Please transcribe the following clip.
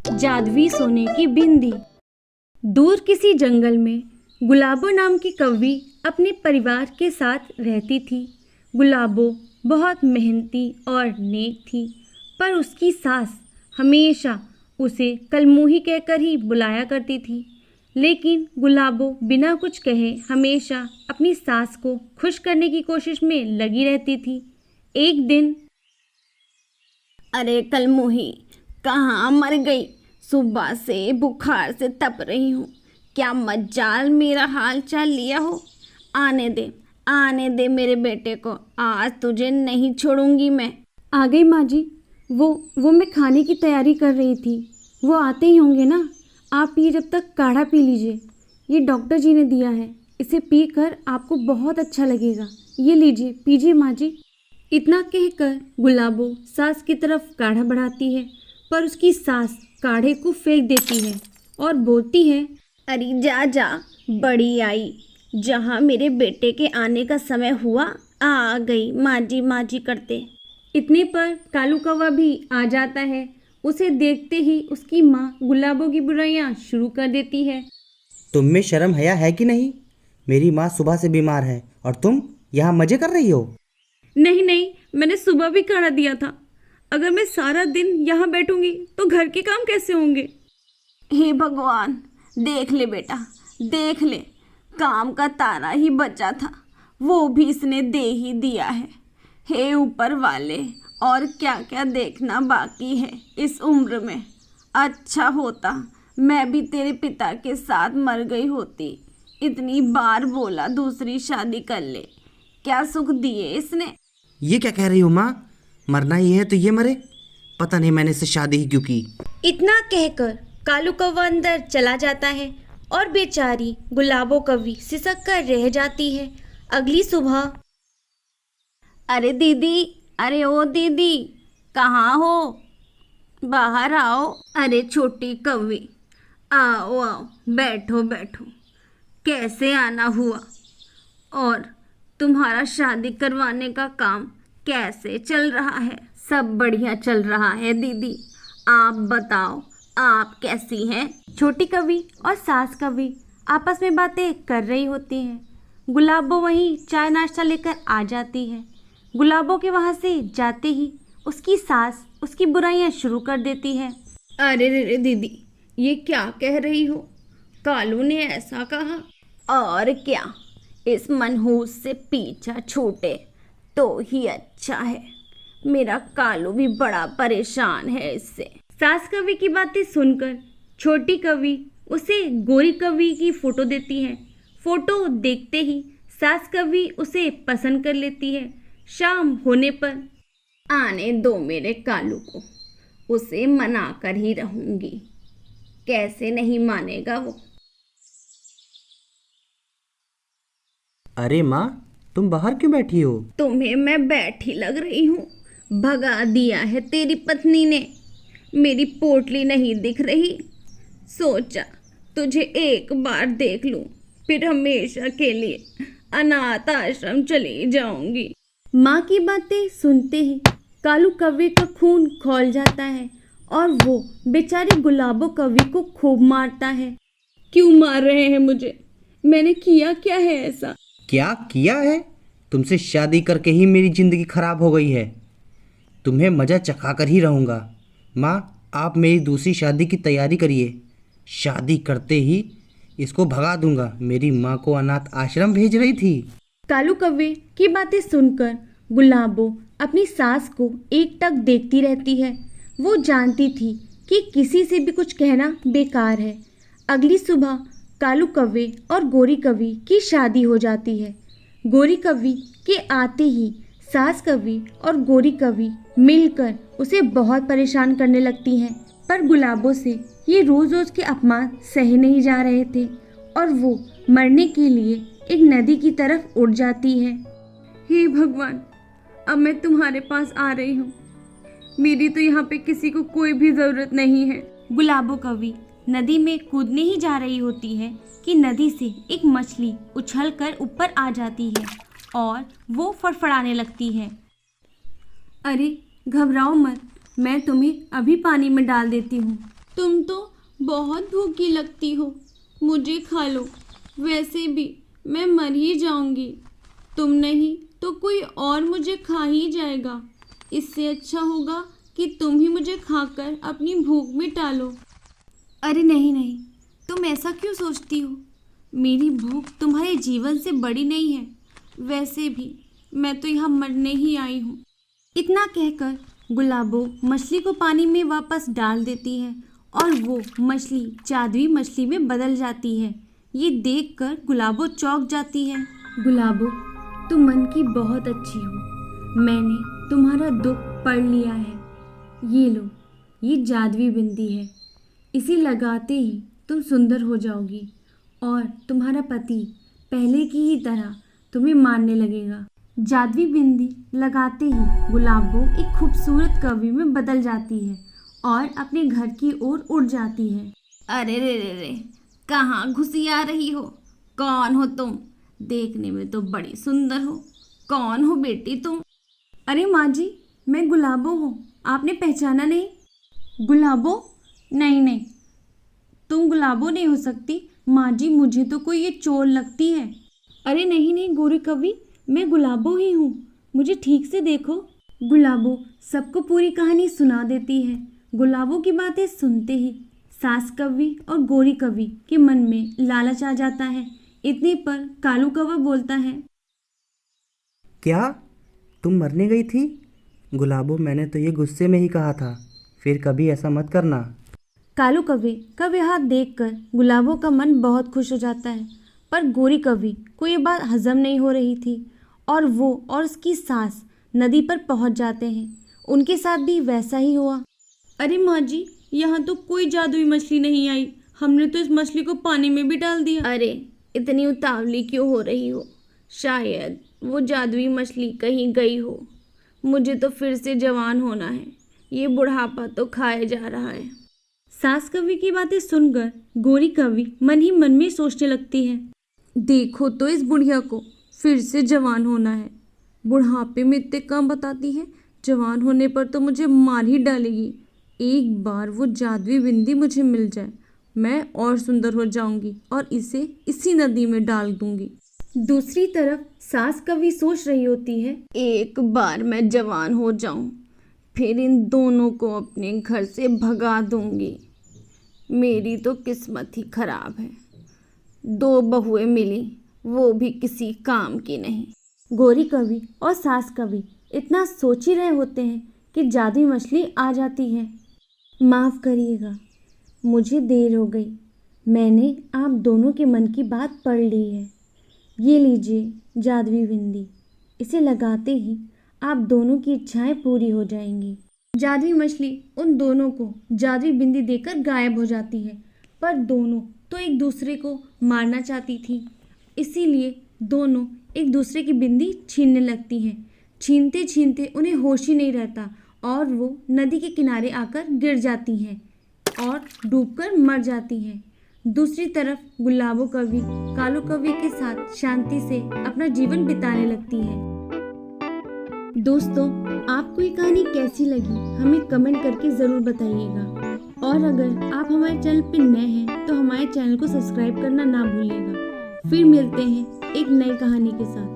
जादुई सोने की बिंदी। दूर किसी जंगल में गुलाबो नाम की कौवी अपने परिवार के साथ रहती थी। गुलाबो बहुत मेहनती और नेक थी, पर उसकी सास हमेशा उसे कलमुही कहकर ही बुलाया करती थी। लेकिन गुलाबो बिना कुछ कहे हमेशा अपनी सास को खुश करने की कोशिश में लगी रहती थी। एक दिन, अरे कलमुही, कहाँ मर गई? सुबह से बुखार से तप रही हूँ। क्या मज्जाल मेरा हाल चाल लिया हो? आने दे मेरे बेटे को, आज तुझे नहीं छोड़ूंगी मैं। आ गई माँ जी। वो मैं खाने की तैयारी कर रही थी। वो आते ही होंगे ना। आप ये जब तक काढ़ा पी लीजिए। ये डॉक्टर जी ने दिया है, इसे पीकर आपको बहुत अच्छा लगेगा। ये लीजिए, पीजिए माँ जी। इतना कहकर गुलाबो सास की तरफ काढ़ा बढ़ाती है, पर उसकी सास काढ़े को फेंक देती है और बोलती है, अरे जा जा, बड़ी आई। जहाँ मेरे बेटे के आने का समय हुआ, आ गई माँ जी करते। इतने पर कालू कौवा भी आ जाता है। उसे देखते ही उसकी माँ गुलाबो की बुराइयां शुरू कर देती है। तुम में शर्म हया है कि नहीं? मेरी माँ सुबह से बीमार है और तुम यहाँ मजे कर रही हो। नहीं, मैंने सुबह भी काढ़ा दिया था। अगर मैं सारा दिन यहाँ बैठूंगी तो घर के काम कैसे होंगे? हे भगवान, देख ले बेटा, देख ले, काम का तारा ही बचा था, वो भी इसने दे ही दिया है। हे ऊपर वाले, और क्या क्या देखना बाकी है इस उम्र में। अच्छा होता मैं भी तेरे पिता के साथ मर गई होती। इतनी बार बोला दूसरी शादी कर ले, क्या सुख दिए इसने। ये क्या कह रही हो माँ? मरना ही है तो ये मरे। पता नहीं मैंने इससे शादी ही क्यों की। इतना कहकर कालू कौवा अंदर चला जाता है और बेचारी गुलाबो कौवी सिसक कर रह जाती है। अगली सुबह, अरे दीदी, अरे ओ दीदी, कहाँ हो? बाहर आओ। अरे छोटी कौवी, आओ आओ, बैठो बैठो। कैसे आना हुआ? और तुम्हारा शादी करवाने का काम कैसे चल रहा है? सब बढ़िया चल रहा है दीदी, आप बताओ, आप कैसी हैं? छोटी कौवी और सास कौवी आपस में बातें कर रही होती हैं। गुलाबो वहीं चाय नाश्ता लेकर आ जाती है। गुलाबो के वहाँ से जाते ही उसकी सास उसकी बुराइयां शुरू कर देती है। अरे रे दीदी, ये क्या कह रही हो? कालू ने ऐसा कहा? और क्या, इस मनहूस से पीछा छूटे तो ही अच्छा है। मेरा कालू भी बड़ा परेशान है इससे। सास कौवी की बातें सुनकर छोटी कौवी उसे गोरी कौवी की फोटो देती है। फोटो देखते ही सास कौवी उसे पसंद कर लेती है। शाम होने पर, आने दो मेरे कालू को, उसे मना कर ही रहूंगी। कैसे नहीं मानेगा वो। अरे माँ, तुम बाहर क्यों बैठी हो? तुम्हें मैं बैठी लग रही हूँ? भगा दिया है तेरी पत्नी ने। मेरी पोटली नहीं दिख रही। सोचा तुझे एक बार देख लूं, फिर हमेशा के लिए अनाथ आश्रम चली जाऊंगी। माँ की बातें सुनते ही कालू कौवे का खून खौल जाता है और वो बेचारी गुलाबो कौवी को खूब मारता है। क्यों मार रहे हैं मुझे? मैंने किया क्या है ऐसा? क्या किया है? तुमसे शादी करके ही मेरी जिंदगी खराब हो गई है। तुम्हें मजा चखा कर ही रहूँगा। माँ, आप मेरी दूसरी शादी की तैयारी करिए। शादी करते ही इसको भगा दूंगा। मेरी माँ को अनाथ आश्रम भेज रही थी। कालू कौवे की बातें सुनकर गुलाबो अपनी सास को एकटक देखती रहती है। वो जानती थी कि किसी से भी कुछ कहना बेकार है। अगली सुबह कालू कौवे और गोरी कौवी की शादी हो जाती है। गोरी कौवी के आते ही सास कौवी और गोरी कौवी मिलकर उसे बहुत परेशान करने लगती हैं। पर गुलाबो से ये रोज रोज के अपमान सहे नहीं जा रहे थे और वो मरने के लिए एक नदी की तरफ उड़ जाती है। हे भगवान, अब मैं तुम्हारे पास आ रही हूँ। मेरी तो यहाँ पे किसी को कोई भी जरूरत नहीं है। गुलाबो कौवी नदी में कूदने ही जा रही होती है कि नदी से एक मछली उछलकर ऊपर आ जाती है और वो फड़फड़ाने लगती है। अरे घबराओ मत, मैं तुम्हें अभी पानी में डाल देती हूँ। तुम तो बहुत भूखी लगती हो, मुझे खा लो। वैसे भी मैं मर ही जाऊंगी, तुम नहीं तो कोई और मुझे खा ही जाएगा। इससे अच्छा होगा कि तुम ही मुझे खाकर अपनी भूख मिटा लो। अरे नहीं नहीं, तुम ऐसा क्यों सोचती हो? मेरी भूख तुम्हारे जीवन से बड़ी नहीं है। वैसे भी मैं तो यहाँ मरने ही आई हूँ। इतना कहकर गुलाबो मछली को पानी में वापस डाल देती है और वो मछली जादुई मछली में बदल जाती है। ये देखकर गुलाबो चौंक जाती है। गुलाबो, तुम मन की बहुत अच्छी हो। मैंने तुम्हारा दुख पढ़ लिया है। ये लो, ये जादुई बिंदी है। इसे लगाते ही तुम सुंदर हो जाओगी और तुम्हारा पति पहले की ही तरह तुम्हें मारने लगेगा। जादुई बिंदी लगाते ही गुलाबो एक खूबसूरत कवि में बदल जाती है और अपने घर की ओर उड़ जाती है। अरे रे रे रे, कहाँ घुसी आ रही हो? कौन हो तुम? देखने में तो बड़ी सुंदर हो। कौन हो बेटी तुम? अरे माँ जी, मैं गुलाबो हूँ। आपने पहचाना नहीं? गुलाबो? नहीं नहीं, तुम गुलाबो नहीं हो सकती। माँ जी, मुझे तो कोई ये चोर लगती है। अरे नहीं नहीं गौरी कवि, मैं गुलाबो ही हूँ। मुझे ठीक से देखो। गुलाबो सबको पूरी कहानी सुना देती है। गुलाबो की बातें सुनते ही सास कवि और गौरी कवि के मन में लालच आ जाता है। इतने पर कालू कौवा बोलता है, क्या तुम मरने गई थी? गुलाबो, मैंने तो ये गुस्से में ही कहा था, फिर कभी ऐसा मत करना। कालू कवि का व्यवहार देखकर गुलाबो का मन बहुत खुश हो जाता है, पर गौरी कवि को ये बात हजम नहीं हो रही थी और वो और उसकी सास नदी पर पहुंच जाते हैं। उनके साथ भी वैसा ही हुआ। अरे माँ जी, यहाँ तो कोई जादुई मछली नहीं आई। हमने तो इस मछली को पानी में भी डाल दिया। अरे इतनी उतावली क्यों हो रही हो? शायद वो जादुई मछली कहीं गई हो। मुझे तो फिर से जवान होना है। ये बुढ़ापा तो खाए जा रहा है। सास कवि की बातें सुनकर गौरी कवि मन ही मन में सोचने लगती है, देखो तो इस बुढ़िया को, फिर से जवान होना है। बुढ़ापे में इतने काम बताती है, जवान होने पर तो मुझे मार ही डालेगी। एक बार वो जादुई बिंदी मुझे मिल जाए, मैं और सुंदर हो जाऊंगी और इसे इसी नदी में डाल दूंगी। दूसरी तरफ सास कवि सोच रही होती है, एक बार मैं जवान हो जाऊं, फिर इन दोनों को अपने घर से भगा दूंगी। मेरी तो किस्मत ही खराब है। 2 बहुएं मिली, वो भी किसी काम की नहीं। गौरी कवि और सास कवि इतना सोच ही रहे होते हैं कि जादुई मछली आ जाती है। माफ़ करिएगा, मुझे देर हो गई। मैंने आप दोनों के मन की बात पढ़ ली है। ये लीजिए जादुई बिंदी, इसे लगाते ही आप दोनों की इच्छाएं पूरी हो जाएंगी। जादुई मछली उन दोनों को जादुई बिंदी देकर गायब हो जाती है, पर दोनों तो एक दूसरे को मारना चाहती थी, इसीलिए दोनों एक दूसरे की बिंदी छीनने लगती हैं। छीनते छीनते उन्हें होश ही नहीं रहता और वो नदी के किनारे आकर गिर जाती हैं और डूबकर मर जाती हैं। दूसरी तरफ गुलाबो कवि कालू कवि के साथ शांति से अपना जीवन बिताने लगती है। दोस्तों, आपको ये कहानी कैसी लगी हमें कमेंट करके ज़रूर बताइएगा और अगर आप हमारे चैनल पर नए हैं तो हमारे चैनल को सब्सक्राइब करना ना भूलिएगा। फिर मिलते हैं एक नई कहानी के साथ।